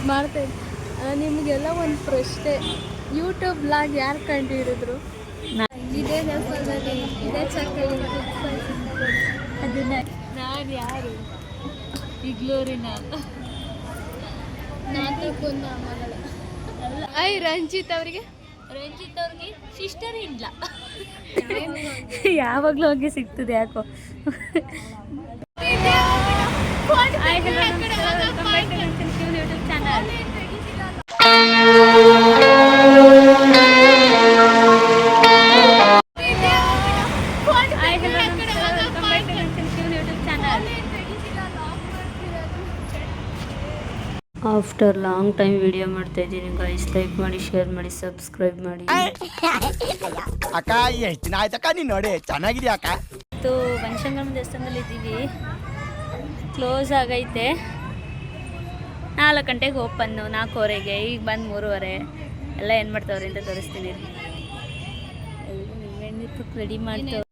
ಮಾಡ್ತೇನೆ. ನಿಮಗೆಲ್ಲ ಒಂದು ಪ್ರಶ್ನೆ, ಯೂಟ್ಯೂಬ್ ಬ್ಲಾಗ್ ಯಾರು ಕಂಡು ಹಿಡಿದ್ರು? ಇದೇ ನೆಪದಲ್ಲಿ ಇದೇ ಚಕ್ಕಲಿ ಅದನ್ನ ನಾನು ಯಾರು ಇಗ್ಲೂರಿನ ನಾಟಕನ್ನ ಮಗಳ ಐ ರಂಜಿತ್ ಅವ್ರಿಗೆ ಸಿಸ್ಟರ್ ಇಲ್ಲ. ಯಾವಾಗಲೂ ಹೋಗಿ ಸಿಗ್ತದೆ ಯಾಕೋ. YouTube channel after long time video ಮಾಡ್ತಾ ಇದ್ದೀನಿ ಗೈಸ್. ಲೈಕ್ ಮಾಡಿ, ಶೇರ್ ಮಾಡಿ, ಸಬ್ಸ್ಕ್ರೈಬ್ ಮಾಡಿ. ಅಕ್ಕ ಎಷ್ಟು ದಿನ ಆಯ್ತಕ್ಕ ನೀನು ನೋಡಿ ಚೆನ್ನಾಗಿದ್ಯಾ ಅಕ್ಕ? ಇವತ್ತು ಬನಶಂಕರಿ ದೇವಸ್ಥಾನದಲ್ಲಿ ಇದ್ದೀವಿ. ಕ್ಲೋಸ್ ಆಗೈತೆ. 4 ಗಂಟೆಗೆ ಓಪನ್ನು, 4:15. ಈಗ ಬಂದು 3:30. ಎಲ್ಲ ಏನು ಮಾಡ್ತಾವ್ರೆ ಅಂತ ತೋರಿಸ್ತೀನಿ. ರೆಡಿ ಮಾಡ್ತಾವೆ.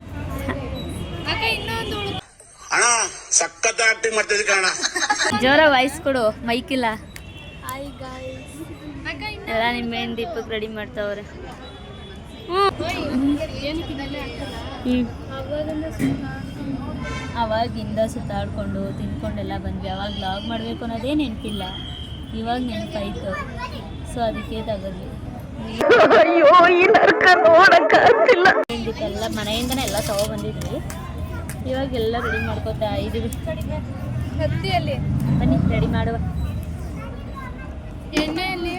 ಸಖತ್ ಆಕ್ಟಿಂಗ್ ಮಾಡ್ತಿದ್ದೆ ಕಣ. ಜೋರ ವಾಯ್ಸ್ ಕೊಡು, ಮೈಕ್ ಇಲ್ಲ. ಎಲ್ಲ ನಿಮ್ಮ ಹೆಣ್ಣು ದೀಪಕ್ಕೆ ರೆಡಿ ಮಾಡ್ತಾವ್ರೆ. ಅವಾಗಿಂದ ಸುತ್ತಾಡ್ಕೊಂಡು ತಿನ್ಕೊಂಡೆಲ್ಲ ಬಂದ್ವಿ. ಅವಾಗ ವ್ಲಾಗ್ ಮಾಡಬೇಕು ಅನ್ನೋದೇ ನೆನಪಿಲ್ಲ, ಇವಾಗ ನೆನಪಾಯ್ತು. ಸೊ ಅದಕ್ಕೆ ತಗೊಂಡ್ವಿ. ಎಲ್ಲ ಮನೆಯಿಂದನೇ ಎಲ್ಲ ತಗೊಬಂದಿದ್ವಿ. ಇವಾಗೆಲ್ಲ ರೆಡಿ ಮಾಡ್ಕೋತಾ ಇದೀವಿ. ಹತ್ತಿಯಲ್ಲಿ ಬನ್ನಿ ರೆಡಿ ಮಾಡುವ. ಎಣ್ಣೆಯಲ್ಲಿ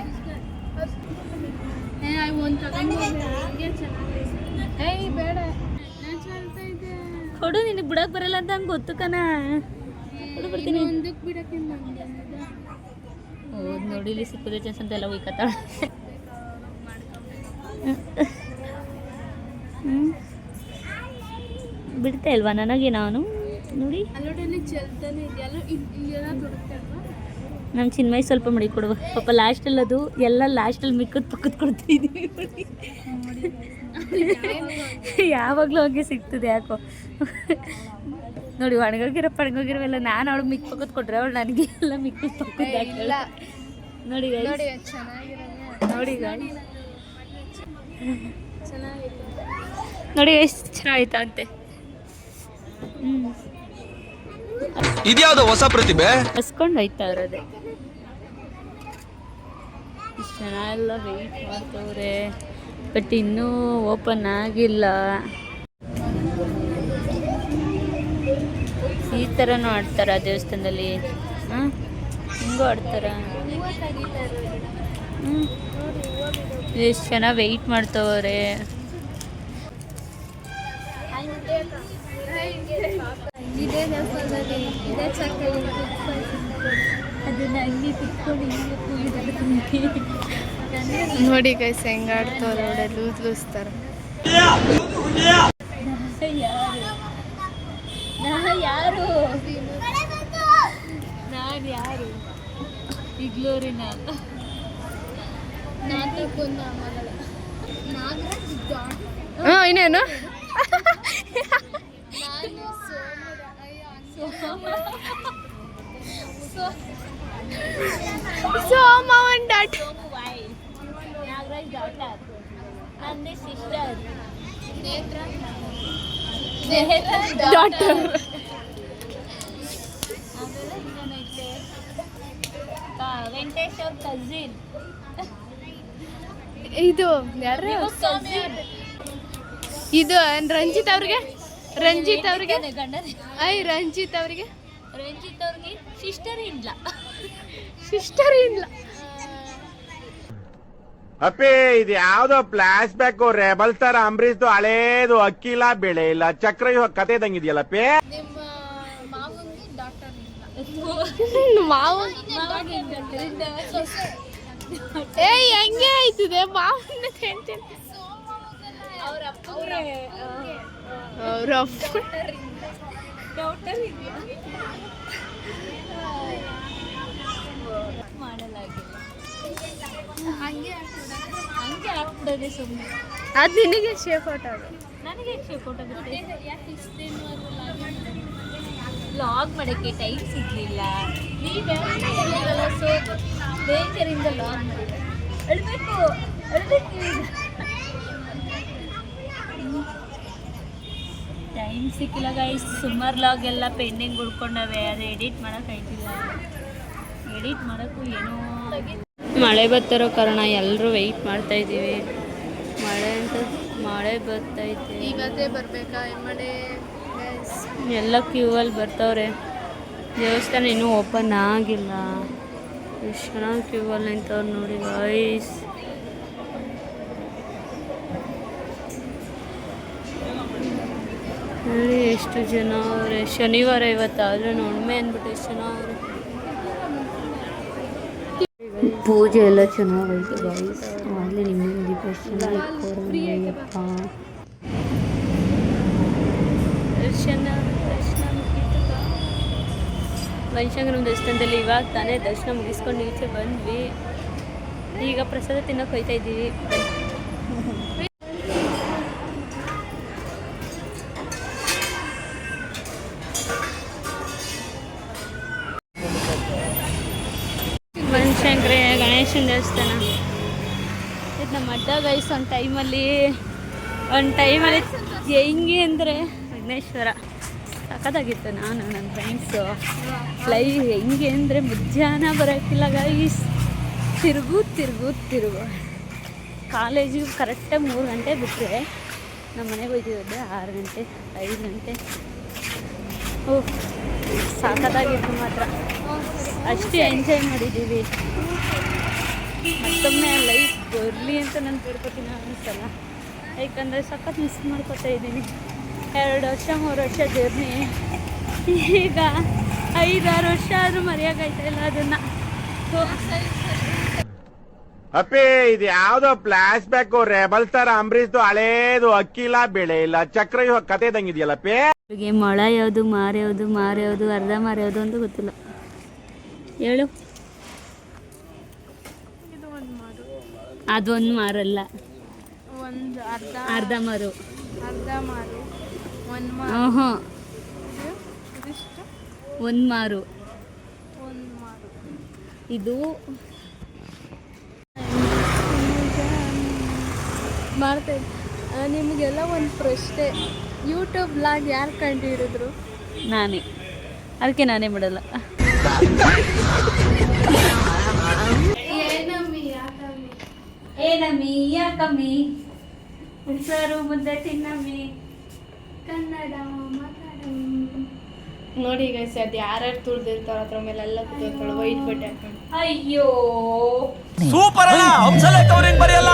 ಕೊಡು, ನಿನಗೆ ಬಿಡಕ್ ಬರಲ್ಲ ಅಂತ ಹಂಗೆ ಗೊತ್ತು ಕಣ. ಕೊಡು ಬರ್ತೀನಿ. ಹೌದು ನೋಡಿ, ಇಲ್ಲಿ ಸಿಕ್ಕುದೇ ಚಾನ್ಸ್ ಅಂತ ಎಲ್ಲ ಉಯ್ಕತ್ತಾಳ. ಬಿಡ್ತಾ ಇಲ್ವಾ ನನಗೆ? ನಾನು ನೋಡಿ ನಮ್ಮ ಚಿನ್ಮಯ್ ಸ್ವಲ್ಪ ಮಡಿ ಕೊಡುವ ಪಾಪ. ಲಾಸ್ಟಲ್ಲಿ ಅದು ಎಲ್ಲ ಲಾಸ್ಟಲ್ಲಿ ಮಿಕ್ಕದ್ ಪಕ್ಕದ ಕೊಡ್ತಿದ್ದೀವಿ. ಯಾವಾಗಲೂ ಹೋಗಿ ಸಿಗ್ತದೆ ಯಾಕೋ. ನೋಡಿ ಪಣಗೋಗಿರೋವೆಲ್ಲ ನಾನು ಅವಳು ಮಿಕ್ಕ ಪಕ್ಕದ ಕೊಟ್ರೆ ಅವಳು ನನಗೆ ಎಲ್ಲ ಮಿಕ್ಕದ ಪಕ್ಕದ. ನೋಡಿ ನೋಡಿ ನೋಡಿ ಎಷ್ಟು ಚೆನ್ನಾಗಿತ್ತು ಅಂತೆ. ಇದ್ಯಾವುದೋ ಹೊಸ ಪ್ರತಿಭೆ ಹಸ್ಕೊಂಡು ಹೋಯ್ತಾ ಇರೋದೆ. ಇಷ್ಟು ಜನ ಎಲ್ಲ ವೆಯ್ಟ್ ಮಾಡ್ತವ್ರೆ, ಬಟ್ ಇನ್ನೂ ಓಪನ್ ಆಗಿಲ್ಲ. ಈ ಥರನೂ ಆಡ್ತಾರ ದೇವಸ್ಥಾನದಲ್ಲಿ? ಹಿಂಗೂ ಆಡ್ತಾರ? ಎಷ್ಟು ಜನ ವೆಯ್ಟ್ ಮಾಡ್ತವ್ರೆ. ಇದೇ ನೆಪದಲ್ಲಿ ಇದೇ ಚಕ್ಕಲಿ ಅದನ್ನ ಹಂಗೆ ಕಿತ್ಕೊಂಡು ನೋಡಿ ಗೈಸ್ ಹೆಂಗೆ ಆಡ್ತವ್ರೆ. ಅವಳೆ ಲೂಸ್ತಾರೆ. ಯಾರು ನಾನು ಯಾರು ಇಗ್ಲೂರಿನ ನಾಟಕನ್ನ ಮಗಳ ಇನ್ನೇನು Someone that Nagraj daughter and the sister Netra daughter Ventesh ಅವ್ರ ಕಸಿನ್. ಇದು ಯಾರು? ಇದು ರಂಜಿತ್ ಅವ್ರಿಗೆ ಐ ರಂಜಿತ್ ಅವ್ರಿಗೆ ಸಿಸ್ಟರ್ ಇಲ್ಲ. ಅಪ್ಪಿ ಇದು ಯಾವ್ದೋ ಫ್ಲಾಶ್ ಬ್ಯಾಕ್ ರೆಬಲ್ ತರ ಅಂಬರೀಶ್ದು ಹಳೇದು. ಅಕ್ಕಿಲ್ಲ, ಬೆಳೆ ಇಲ್ಲ, ಚಕ್ರ ಕತೆ ಇದಂಗಿದೆಯಲ್ಲಪ್ಪಿ. ಹೆಂಗೆ ಆಯ್ತದೆ ಮಾವನ ಮಾಡಲಾಗಿಲ್ಲ. ಹಂಗೆ ಆಗ್ತದೆ ಸುಮ್ಮನೆ. ಅದು ನಿನಗೆ ಶೇಪ್ ಔಟ್ ಆಗುತ್ತೆ, ನನಗೆ ಶೇಪ್ ಔಟ್ ಆಗುತ್ತೆ. ವ್ಲಾಗ್ ಮಾಡೋಕ್ಕೆ ಟೈಮ್ ಸಿಗಲಿಲ್ಲ. ನೀವು ಬೇಕರಿಂದಲ್ಲ ಅಳ್ಬೇಕು ಅಳ್ಬೇಕು ಟೈಮ್ ಸಿಕ್ಕಿಲ್ಲ ಗೈಸ್. ಸುಮಾರು ಲಾಗ್ ಎಲ್ಲ ಪೆಂಡಿಂಗ್ ಉಳ್ಕೊಂಡವೆ, ಅದು ಎಡಿಟ್ ಮಾಡೋಕ್ಕಾಯ್ತಿಲ್ಲ. ಎಡಿಟ್ ಮಾಡೋಕ್ಕೂ ಏನೋ ಮಳೆ ಬರ್ತಿರೋ ಕಾರಣ ಎಲ್ಲರೂ ವೆಯ್ಟ್ ಮಾಡ್ತಾ ಇದ್ದೀವಿ. ಮಳೆ ಬರ್ತೈತೆ, ಇವತ್ತೇ ಬರ್ಬೇಕಾ ಮಳೆ? ಎಲ್ಲ ಕ್ಯೂವಲ್ಲಿ ಬರ್ತವ್ರೆ. ದೇವಸ್ಥಾನ ಇನ್ನೂ ಓಪನ್ ಆಗಿಲ್ಲ. ಎಷ್ಟು ಚೆನ್ನಾಗಿ ಕ್ಯೂವಲ್ಲಿ ನಿಂತವ್ರು ನೋಡಿ ಗೈಸ್. ನೋಡಿ ಎಷ್ಟು ಜನ ಅವರೇ. ಶನಿವಾರ ಇವತ್ತಾದ್ರೆ ಹುಣ್ಣಿಮೆ ಅಂದ್ಬಿಟ್ಟು ಎಷ್ಟು ಜನ ಅವರು. ಪೂಜೆ ಎಲ್ಲ ಚೆನ್ನಾಗೈತೆ ಗೈಸ್. ಆಗಲೇ ನಿಮ್ಮಿಂದ ದರ್ಶನ ಇಟ್ಕೊಡಪ್ಪ. ದರ್ಶನ ಮುಗೀತಪ್ಪ. ಬನಶಂಕರಿ ದೇವಸ್ಥಾನದಲ್ಲಿ ಇವಾಗ ತಾನೇ ದರ್ಶನ ಮುಗಿಸ್ಕೊಂಡು ಈಚೆ ಬಂದ್ವಿ. ಈಗ ಪ್ರಸಾದ ತಿನ್ನೋಕೆ ಹೋಗ್ತಾ ಇದ್ದೀವಿ. ಬನಶಂಕರಿ ಗಣೇಶನ ದೇವಸ್ಥಾನ ಇದು ನಮ್ಮ ಅಡ್ಡ ಗೈಸ್. ಒಂದು ಟೈಮಲ್ಲಿ ಹೆಂಗೆ ಅಂದರೆ ವಿಘ್ನೇಶ್ವರ ಸಖತ್ತಾಗಿತ್ತು. ನಾನು ನನ್ನ ಫ್ರೆಂಡ್ಸು ಹೆಂಗೆ ಅಂದರೆ ಮಧ್ಯಾಹ್ನ ಬರೋಕ್ಕಿಲ್ಲ ಗೈಸ್. ತಿರುಗು ಕಾಲೇಜಿಗೆ ಕರೆಕ್ಟಾಗಿ 3 ಗಂಟೆ ಬಿಟ್ಟರೆ ನಮ್ಮ ಮನೆಗೆ ಹೋಗ್ತಿದ್ದೆ 6 ಗಂಟೆ 5 ಗಂಟೆ. ಓಹ್ ಸಖತ್ತಾಗಿತ್ತು ಮಾತ್ರ. ಅಷ್ಟು ಎಂಜಾಯ್ ಮಾಡಿದ್ದೀವಿ. ಮತ್ತೊಮ್ಮೆ ಲೈಫ್ ಬರಲಿ ಅಂತ ನಾನು ಬೇಡ್ಕೊತೀನಿ ಅನಿಸಲ್ಲ. ಯಾಕಂದರೆ ಸಖತ್ ಮಿಸ್ ಮಾಡ್ಕೊತಾ ಇದ್ದೀನಿ. 2 ವರ್ಷ 3 ವರ್ಷ ಜರ್ನಿ, ಈಗ 5-6 ವರ್ಷ ಆದರೂ ಮರೆಯೋಕ್ಕಾಯ್ತಾ ಇಲ್ಲ ಅದನ್ನು. ಅಪ್ಪಿ ಇದು ಯಾವ್ದೋ ಫ್ಲಾಶ್ ಬ್ಯಾಕ್ ರೆಬಲ್ ತರ ಅಂಬರೀಶ್ದು ಹಳೇದು ಅಕ್ಕಿ ಇಲ್ಲ ಬೆಳೆ ಇಲ್ಲ ಚಕ್ರ ಕತೆ ಇದಂಗಿದೆಯಲ್ಲಪ್ಪಿ. ಮೊಳ ಯಾವುದು ಮಾರು ಯಾವುದು ಅರ್ಧ ಮಾರು ಯಾವುದು ಅಂತ ಗೊತ್ತಿಲ್ಲ. ಹೇಳು. ಅದೊಂದು ಮಾರಲ್ಲ, ಒಂದು ಅರ್ಧ ಮಾರು. ಒಂದು ಮಾರು ಇದು. ಮಾಡ್ತೇನೆ. ನಿಮಗೆಲ್ಲ ಒಂದು ಪ್ರಶ್ನೆ, ಯೂಟ್ಯೂಬ್ ಬ್ಲಾಗ್ ಯಾರು ಕಂಡು ಹಿಡಿದ್ರು? ನಾನೇ. ಅದಕ್ಕೆ ನಾನೇ ಮಾಡಲ್ಲ. ಏನಮ್ಮಿ ಯಾಕಮ್ಮಿ ಹುಣಸಾರು ಮುದ್ದೆ ತಿನ್ನಮ್ಮಿ ಕನ್ನಡ ನೋಡಿ ಗೈಸ್, ಅದು ಯಾರ್ಯಾರು ತುಳಿದಿರ್ತಾರ ಅದ್ರ ಮೇಲೆಲ್ಲ ಕೂತ್ಕೊಳ್ಳೋ ವೈಟ್ ಬಟ್ಟೆ ಹಾಕೊಂಡು. ಅಯ್ಯೋ ಸೂಪರ್ ಅಲ್ಲ, ಹಂಸಲೇಖ ಅವ್ರೇನ್ ಬರೆಯಲ್ಲ.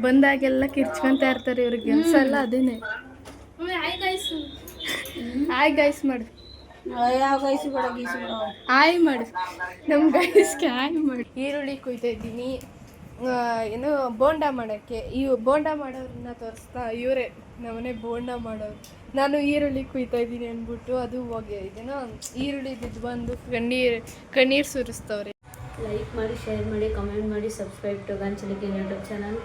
ಬಂದಾಗೆಲ್ಲ ಕಿರ್ಚ್ಕೊಂತ ಇರ್ತಾರೆ ಇವ್ರಿಗೆ. ಕೆಲಸ ಎಲ್ಲ ಅದೇನೆ. ಆಯ್ ಗೈಸ್ ಮಾಡು, ಆಯ್ ಮಾಡು, ನಮ್ಮ ಗೈಸ್ಗೆ ಆಯ್ ಮಾಡಿ. ಈರುಳ್ಳಿ ಕುಯ್ತಾ ಇದ್ದೀನಿ, ಏನು ಬೋಂಡ ಮಾಡೋಕ್ಕೆ. ಬೋಂಡ ಮಾಡೋರನ್ನ ತೋರಿಸ್ತಾ ಇವರೇ ನಮ್ಮನೆ ಬೋಂಡ ಮಾಡೋರು. ನಾನು ಈರುಳ್ಳಿ ಕುಯ್ತಾ ಇದ್ದೀನಿ ಅಂದ್ಬಿಟ್ಟು ಅದು ಹೋಗಿ ಇದೇನೋ ಈರುಳ್ಳಿ ಬಿದ್ದು ಬಂದು ಕಣ್ಣೀರು ಸುರಿಸ್ತವ್ರೆ. ಲೈಕ್ ಮಾಡಿ, ಶೇರ್ ಮಾಡಿ, ಕಮೆಂಟ್ ಮಾಡಿ, ಸಬ್ಸ್ಕ್ರೈಬ್ ಟು ಗಾಂಚಲಿಕೆ ಯೂಟ್ಯೂಬ್ ಚಾನಲ್.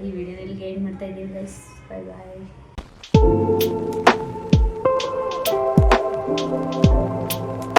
ಈ ವಿಡಿಯೋದಲ್ಲಿ ಗೈಡ್ ಮಾಡ್ತಾ ಇದ್ದೀನಿ ಗೈಸ್. ಬಾಯ್ ಬಾಯ್.